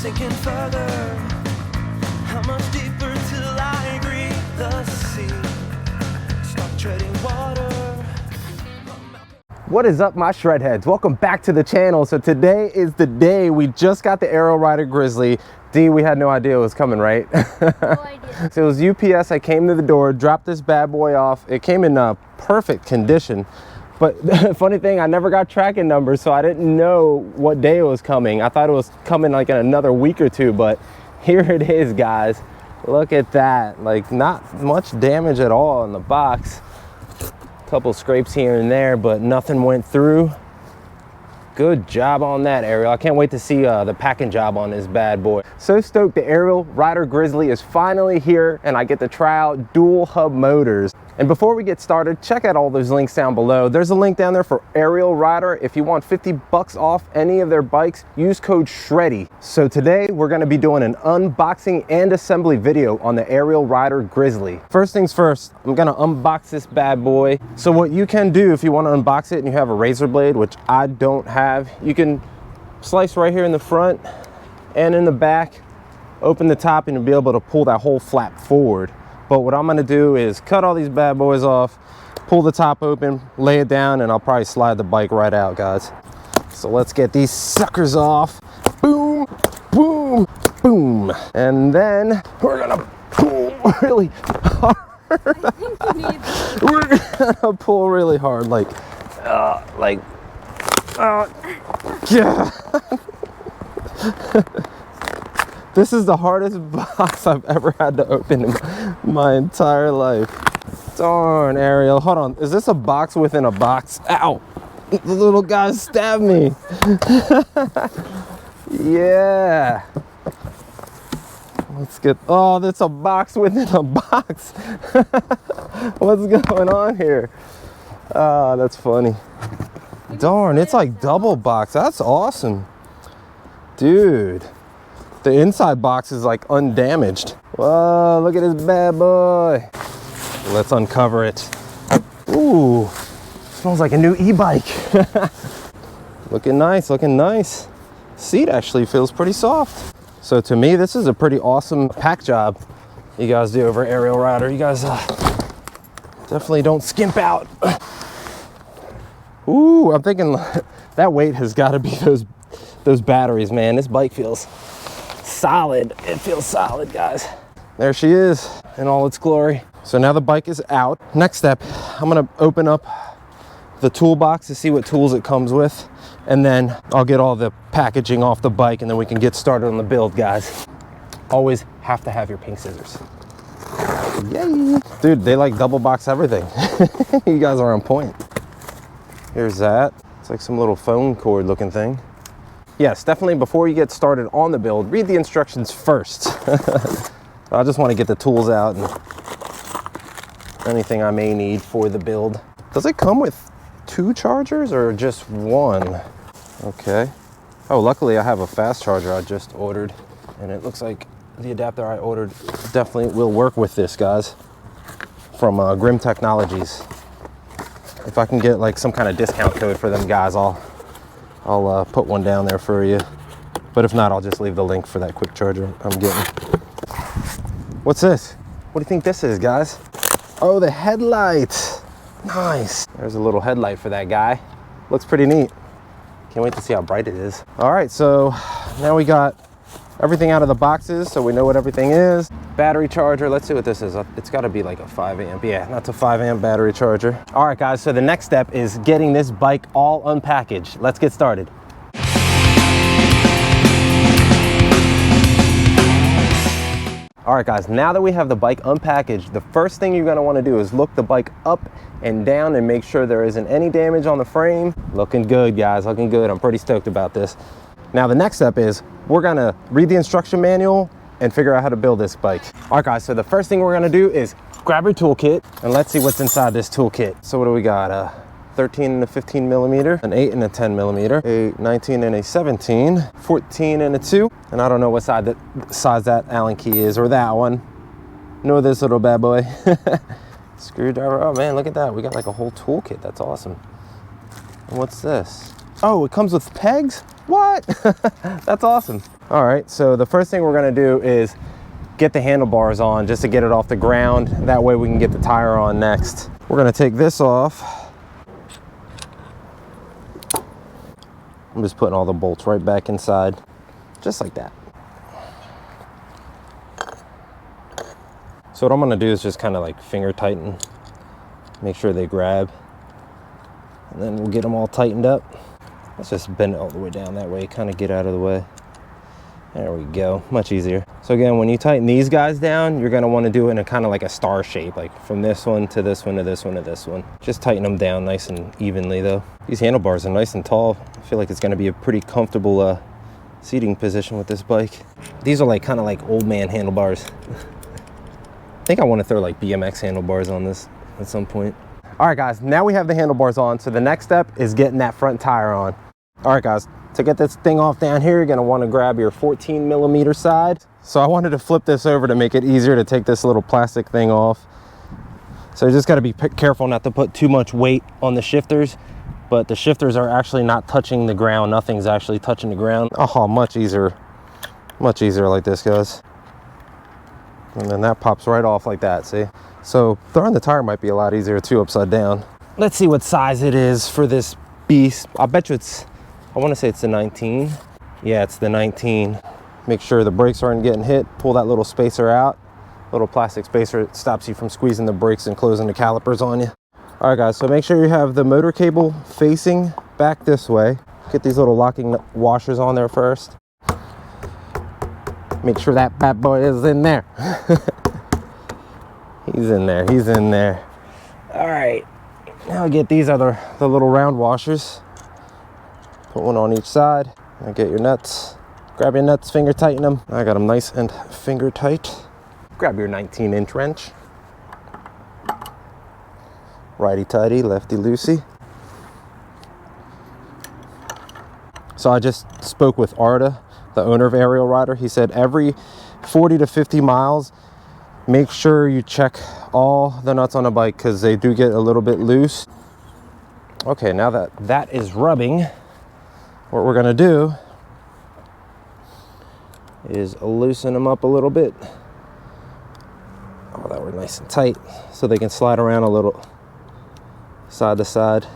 sinking further. How much deeper till I breathe the sea? Stop treading water. What is up, my shred heads? Welcome back to the channel. So today is the day we just got the Ariel Rider Grizzly. D, we had no idea it was coming, right? No idea. So it was UPS. I came to the door, dropped this bad boy off. It came in perfect condition. But the funny thing, I never got tracking numbers, so I didn't know what day it was coming. I thought it was coming like in another week or two, but here it is, guys. Look at that. Like, not much damage at all in the box. Couple scrapes here and there, but nothing went through. Good job on that, Ariel. I can't wait to see the packing job on this bad boy. So stoked the Ariel Rider Grizzly is finally here and I get to try out dual hub motors. And before we get started, check out all those links down below. There's a link down there for Ariel Rider. If you want 50 bucks off any of their bikes, use code SHREDDIE. So today we're gonna be doing an unboxing and assembly video on the Ariel Rider Grizzly. First things first, I'm gonna unbox this bad boy. So what you can do if you wanna unbox it and you have a razor blade, which I don't have, you can slice right here in the front and in the back, open the top, and you'll be able to pull that whole flap forward. But what I'm gonna do is cut all these bad boys off, pull the top open, lay it down, and I'll probably slide the bike right out, guys. So let's get these suckers off. Boom, boom, boom. And then we're gonna pull really hard. We're gonna pull really hard, yeah. This is the hardest box I've ever had to open in my entire life. Darn, Ariel. Hold on. Is this a box within a box? Ow. The little guy stabbed me. Yeah. Let's get... Oh, that's a box within a box. What's going on here? Oh, that's funny. Darn, it's like double box. That's awesome. Dude. The inside box is like undamaged. Whoa, look at this bad boy. Let's uncover it. Ooh, smells like a new e-bike. Looking nice, looking nice. Seat actually feels pretty soft. So to me, this is a pretty awesome pack job you guys do over Ariel Rider. You guys definitely don't skimp out. Ooh, I'm thinking that weight has got to be those batteries, man. This bike feels solid. It feels solid, guys. There she is in all its glory. So now the bike is out. Next step, I'm gonna open up the toolbox to see what tools it comes with, and then I'll get all the packaging off the bike, and then we can get started on the build, guys. Always have to have your pink scissors. Yay! Dude, they like double box everything. You guys are on point. Here's that. It's like some little phone cord looking thing. Yes, definitely before you get started on the build, read the instructions first. I just want to get the tools out and anything I may need for the build. Does it come with 2 chargers or just 1? Okay. Oh, luckily I have a fast charger I just ordered, and it looks like the adapter I ordered definitely will work with this, guys, from Grim Technologies. If I can get like some kind of discount code for them guys, I'll put one down there for you. But if not, I'll just leave the link for that quick charger I'm getting. What's this? What do you think this is, guys? Oh, the headlight. Nice. There's a little headlight for that guy. Looks pretty neat. Can't wait to see how bright it is. All right, so now we got everything out of the boxes, so we know what everything is. Battery charger, let's see what this is. It's gotta be like a 5 amp. Yeah, that's a 5 amp battery charger. All right, guys, so the next step is getting this bike all unpackaged. Let's get started. All right, guys, now that we have the bike unpackaged, the first thing you're gonna wanna do is look the bike up and down and make sure there isn't any damage on the frame. Looking good, guys, looking good. I'm pretty stoked about this. Now the next step is we're gonna read the instruction manual and figure out how to build this bike. All right, guys, so the first thing we're gonna do is grab your toolkit and let's see what's inside this toolkit. So what do we got? 13 and a 15 millimeter, an 8 and a 10 millimeter, a 19 and a 17, 14 and a 2, and I don't know what size that Allen key is, or that one. Nor this little bad boy. Screwdriver. Oh man, look at that. We got like a whole toolkit. That's awesome. And what's this? Oh, it comes with pegs? What? That's awesome. All right, so the first thing we're gonna do is get the handlebars on just to get it off the ground. That way we can get the tire on next. We're gonna take this off. I'm just putting all the bolts right back inside, just like that. So what I'm gonna do is just kind of like finger tighten, make sure they grab, and then we'll get them all tightened up. Let's just bend it all the way down that way, kind of get out of the way. There we go, much easier. So again, when you tighten these guys down, you're gonna wanna do it in a kind of like a star shape, like from this one to this one to this one to this one. Just tighten them down nice and evenly though. These handlebars are nice and tall. I feel like it's gonna be a pretty comfortable seating position with this bike. These are like kind of like old man handlebars. I think I wanna throw like BMX handlebars on this at some point. All right guys, now we have the handlebars on, so the next step is getting that front tire on. All right guys, to get this thing off down here, you're gonna wanna grab your 14mm side. So I wanted to flip this over to make it easier to take this little plastic thing off. So you just gotta be careful not to put too much weight on the shifters, but the shifters are actually not touching the ground. Nothing's actually touching the ground. Oh, much easier like this, guys. And then that pops right off like that, see? So throwing the tire might be a lot easier too upside down. Let's see what size it is for this beast. I bet you it's, I wanna say it's the 19. Yeah, it's the 19. Make sure the brakes aren't getting hit. Pull that little spacer out. Little plastic spacer, it stops you from squeezing the brakes and closing the calipers on you. All right guys, so make sure you have the motor cable facing back this way. Get these little locking washers on there first. Make sure that bad boy is in there. He's in there, he's in there. All right, now get these other, the little round washers. Put one on each side. Now get your nuts. Grab your nuts, finger tighten them. I got them nice and finger tight. Grab your 19-inch wrench. Righty tighty, lefty loosey. So I just spoke with Arda, the owner of Ariel Rider. He said every 40 to 50 miles, make sure you check all the nuts on a bike because they do get a little bit loose. Okay, now that that is rubbing, what we're gonna do is loosen them up a little bit. Oh, that were nice and tight so they can slide around a little side to side.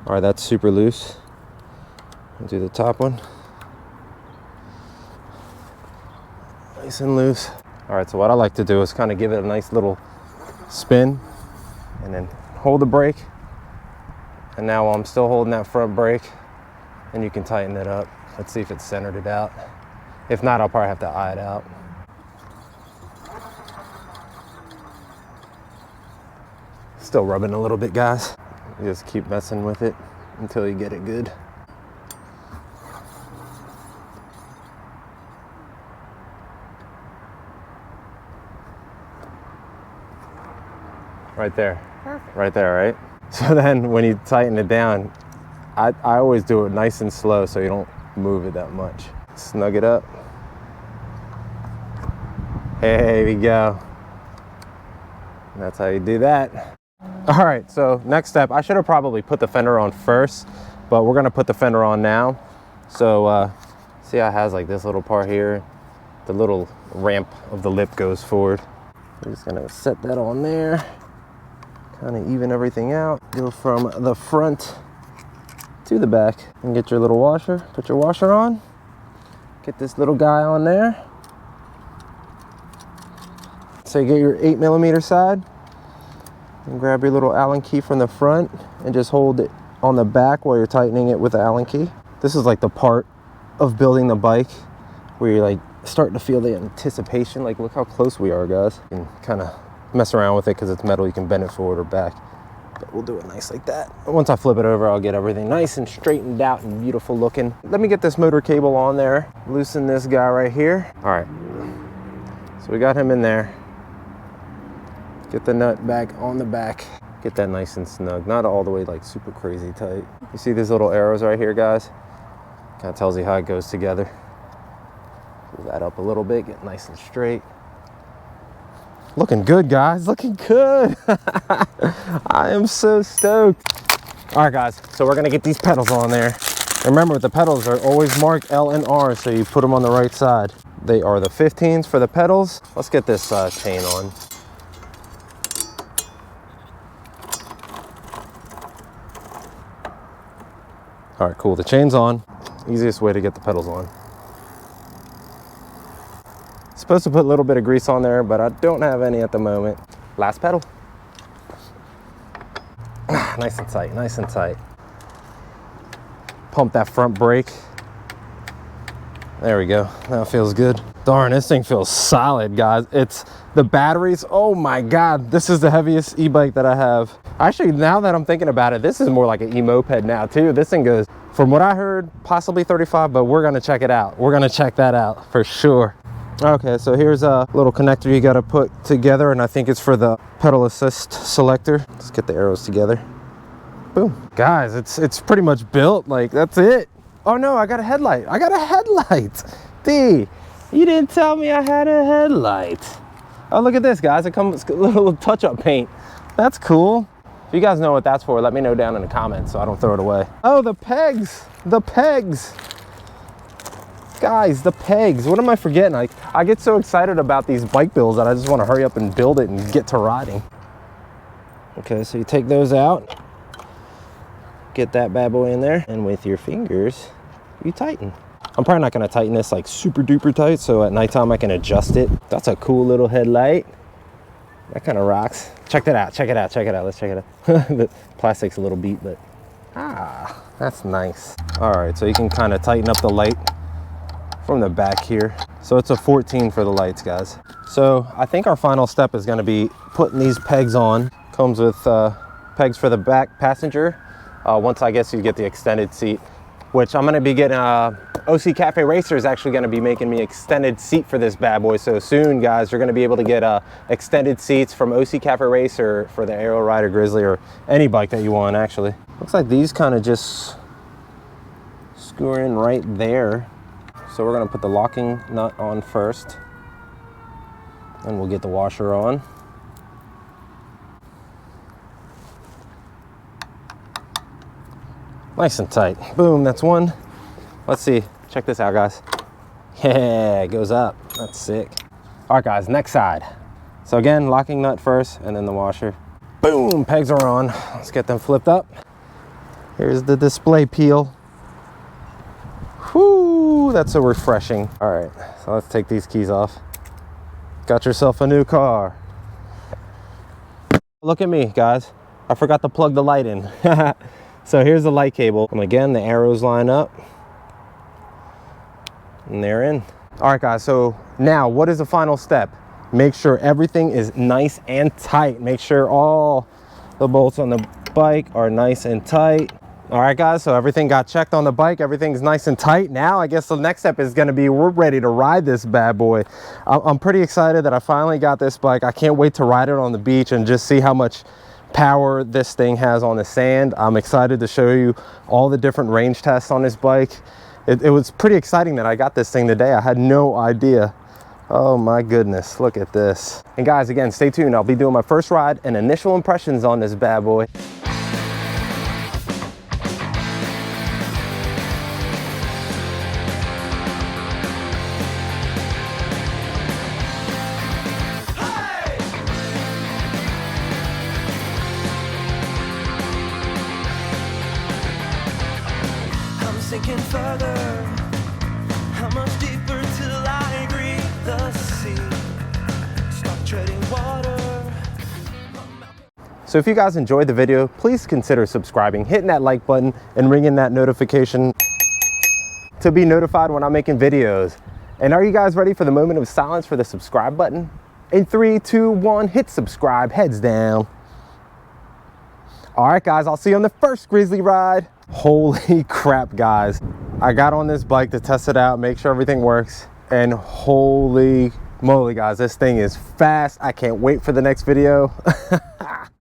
All right, that's super loose. I'll do the top one. Nice and loose. All right, so what I like to do is kind of give it a nice little spin and then hold the brake. And now while I'm still holding that front brake, and you can tighten it up. Let's see if it's centered it out. If not, I'll probably have to eye it out. Still rubbing a little bit, guys. You just keep messing with it until you get it good. Right there. Perfect. Right there, right? So then when you tighten it down, I always do it nice and slow so you don't move it that much. Snug it up. There we go. And that's how you do that. All right, so next step, I should have probably put the fender on first, but we're gonna put the fender on now. So see how it has like this little part here? The little ramp of the lip goes forward. We're just gonna set that on there. Kind of even everything out. Go from the front to the back and get your little washer. Put your washer on. Get this little guy on there. So you get your 8mm side and grab your little Allen key from the front and just hold it on the back while you're tightening it with the Allen key. This is like the part of building the bike where you're like starting to feel the anticipation. Like look how close we are, guys. You can kind of mess around with it because it's metal. You can bend it forward or back. But we'll do it nice like that. Once I flip it over, I'll get everything nice and straightened out and beautiful looking. Let me get this motor cable on there. Loosen this guy right here. All right, so we got him in there. Get the nut back on the back. Get that nice and snug. Not all the way like super crazy tight. You see these little arrows right here, guys? Kind of tells you how it goes together. Pull that up a little bit, get nice and straight. Looking good, guys, looking good. I am so stoked. All right, guys, so we're gonna get these pedals on there. Remember, the pedals are always marked L and R, so you put them on the right side. They are the 15s for the pedals. Let's get this chain on. All right, cool, the chain's on. Easiest way to get the pedals on. Supposed to put a little bit of grease on there, but I don't have any at the moment. Last pedal. Nice and tight, nice and tight. Pump that front brake. There we go, that feels good. Darn, this thing feels solid, guys. It's the batteries, oh my God, this is the heaviest e-bike that I have. Actually, now that I'm thinking about it, this is more like an e-moped now too. This thing goes, from what I heard, possibly 35, but we're gonna check it out. We're gonna check that out for sure. Okay, so here's a little connector you gotta put together, and I think it's for the pedal assist selector. Let's get the arrows together. Boom. Guys, it's pretty much built, like that's it. Oh no, I got a headlight. I got a headlight. D, you didn't tell me I had a headlight. Oh, look at this, guys. It comes with a little touch-up paint. That's cool. If you guys know what that's for, let me know down in the comments so I don't throw it away. Oh, the pegs. The pegs. Guys, the pegs. What am I forgetting? I get so excited about these bike builds that I just want to hurry up and build it and get to riding. Okay, so you take those out. Get that bad boy in there, and with your fingers, you tighten. I'm probably not gonna tighten this like super duper tight, so at nighttime I can adjust it. That's a cool little headlight. That kind of rocks. Check that out, check it out, check it out. Let's check it out. The plastic's a little beat, but that's nice. All right, so you can kind of tighten up the light from the back here. So it's a 14 for the lights, guys. So I think our final step is gonna be putting these pegs on. Comes with pegs for the back passenger. Once I guess you get the extended seat, which I'm gonna be getting, OC Cafe Racer is actually gonna be making me extended seat for this bad boy. So soon, guys, you're gonna be able to get extended seats from OC Cafe Racer for the Ariel Rider Grizzly, or any bike that you want, actually. Looks like these kind of just screw in right there. So we're gonna put the locking nut on first, and we'll get the washer on. Nice and tight. Boom, that's one. Let's see, check this out, guys. Yeah, it goes up, that's sick. All right, guys, next side. So again, locking nut first, and then the washer. Boom, pegs are on. Let's get them flipped up. Here's the display peel. Whoo, that's so refreshing. All right, so let's take these keys off. Got yourself a new car. Look at me, guys. I forgot to plug the light in. So here's the light cable. And again, the arrows line up. And they're in. All right, guys, so now what is the final step? Make sure everything is nice and tight. Make sure all the bolts on the bike are nice and tight. All right, guys, so everything got checked on the bike. Everything's nice and tight. Now, I guess the next step is gonna be we're ready to ride this bad boy. I'm pretty excited that I finally got this bike. I can't wait to ride it on the beach and just see how much power this thing has on the sand. I'm excited to show you all the different range tests on this bike. It was pretty exciting that I got this thing today. I had no idea. Oh my goodness, look at this. And guys, again, stay tuned. I'll be doing my first ride and initial impressions on this bad boy. Sinking further, how much deeper till I greet the sea? Stop treading water. So if you guys enjoyed the video, please consider subscribing, hitting that like button, and ringing that notification to be notified when I'm making videos. And are you guys ready for the moment of silence for the subscribe button? In 3, 2, 1, hit subscribe, heads down. All right, guys, I'll see you on the first Grizzly ride. Holy crap, guys. I got on this bike to test it out, make sure everything works, and holy moly, guys, this thing is fast. I can't wait for the next video.